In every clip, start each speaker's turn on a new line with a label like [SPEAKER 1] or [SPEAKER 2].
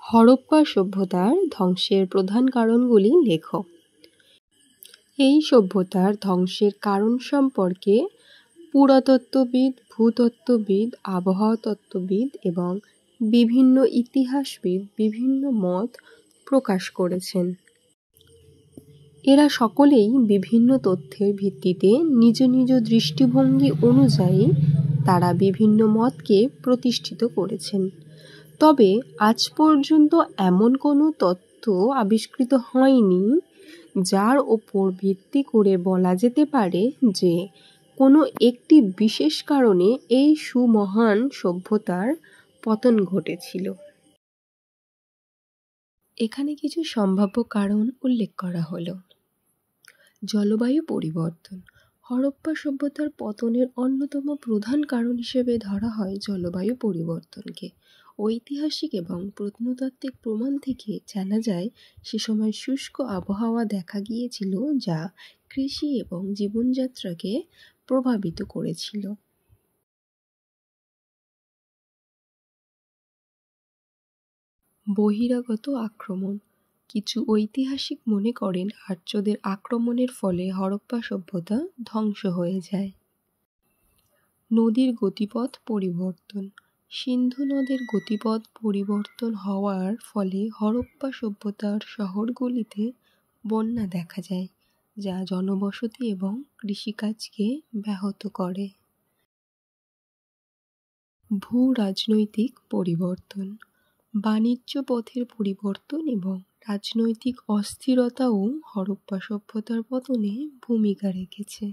[SPEAKER 1] হরপ্পা সভ্যতার ধ্বংসের প্রধান কারণগুলি লেখো। এই সভ্যতার ধ্বংসের কারণ সম্পর্কে পুরাতত্ত্ববিদ, ভূতত্ত্ববিদ, আবহাওয়াতত্ত্ববিদ এবং বিভিন্ন ইতিহাসবিদ বিভিন্ন মত প্রকাশ করেছেন। এরা সকলেই বিভিন্ন তথ্যের ভিত্তিতে নিজ নিজ দৃষ্টিভঙ্গি অনুযায়ী তারা বিভিন্ন মতকে প্রতিষ্ঠিত করেছেন। তবে আজ পর্যন্ত এমন কোনো তথ্য আবিষ্কৃত হয়নি যার ওপর ভিত্তি করে বলা যেতে পারে যে কোনো একটি বিশেষ কারণে এই সুমহান সভ্যতার পতন ঘটেছিল। এখানে কিছু সম্ভাব্য কারণ উল্লেখ করা হলো। জলবায়ু পরিবর্তন। হরপ্পা সভ্যতার পতনের অন্যতম প্রধান কারণ হিসেবে ধরা হয় জলবায়ু পরিবর্তনকে। ঐতিহাসিক এবং প্রত্নতাত্ত্বিক প্রমাণ থেকে জানা যায় সে সময় শুষ্ক আবহাওয়া দেখা গিয়েছিল যা কৃষি এবং জীবনযাত্রাকে প্রভাবিত করেছিল। বহিরাগত আক্রমণ। কিছু ঐতিহাসিক মনে করেন আর্যদের আক্রমণের ফলে হরপ্পা সভ্যতা ধ্বংস হয়ে যায়। নদীর গতিপথ পরিবর্তন। সিন্ধু নদের গতিপথ পরিবর্তন হওয়ার ফলে হরপ্পা সভ্যতার শহরগুলিতে বন্যা দেখা যায়, যা জনবসতি এবং কৃষিকাজকে ব্যাহত করে। ভূ রাজনৈতিক পরিবর্তন। বাণিজ্য পথের পরিবর্তন এবং রাজনৈতিক অস্থিরতাও হরপ্পা সভ্যতার পতনে ভূমিকা রেখেছে।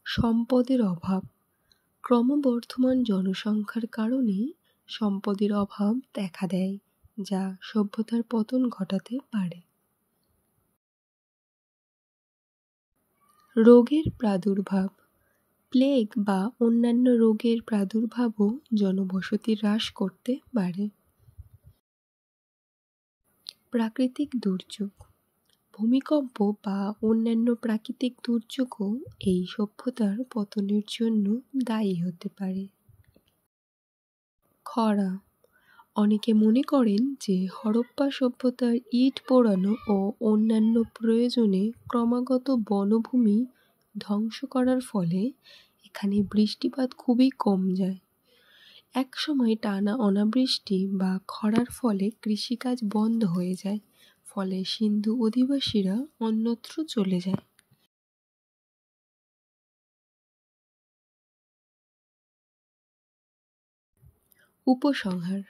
[SPEAKER 1] সম্পদের অভাব। ক্রমবর্ধমান জনসংখ্যার কারণে সম্পদের অভাব দেখা দেয়, যা সভ্যতার পতন ঘটাতে পারে। রোগের প্রাদুর্ভাব। প্লেগ বা অন্যান্য রোগের প্রাদুর্ভাবও জনবসতি হ্রাস করতে পারে। প্রাকৃতিক দুর্যোগ। ভূমিকম্প বা অন্যান্য প্রাকৃতিক দুর্যোগও এই সভ্যতার পতনের জন্য দায়ী হতে পারে। খরা। অনেকে মনে করেন যে হরপ্পা সভ্যতার ইট পোড়ানো ও অন্যান্য প্রয়োজনে ক্রমাগত বনভূমি ধ্বংস করার ফলে এখানে বৃষ্টিপাত খুবই কম যায়। একসময় টানা অনাবৃষ্টি বা খরার ফলে কৃষিকাজ বন্ধ হয়ে যায়, ফলে সিন্ধু অধিবাসীরা অন্যত্র চলে যায়। উপসংহার।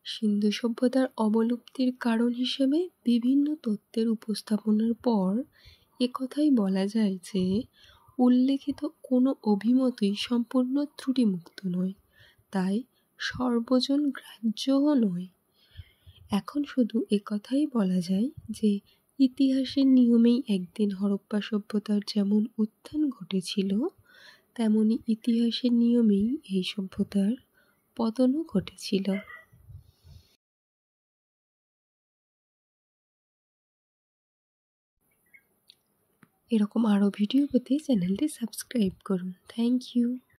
[SPEAKER 1] সিন্ধু সভ্যতার অবলুপ্তির কারণ হিসেবে বিভিন্ন তত্ত্বের উপস্থাপনার পর একথাই বলা যায় যে উল্লেখিত কোনো অভিমতই সম্পূর্ণ ত্রুটিমুক্ত নয়, তাই সর্বজন গ্রাহ্যও নয়। এখন শুধু একথাই বলা যায় যে ইতিহাসের নিয়মেই একদিন হরপ্পা সভ্যতার যেমন উত্থান ঘটেছিল, তেমনি ইতিহাসের নিয়মেই এই সভ্যতার পতনও ঘটেছিল। এরকম আরও ভিডিও পেতে চ্যানেলটি সাবস্ক্রাইব করুন। Thank you.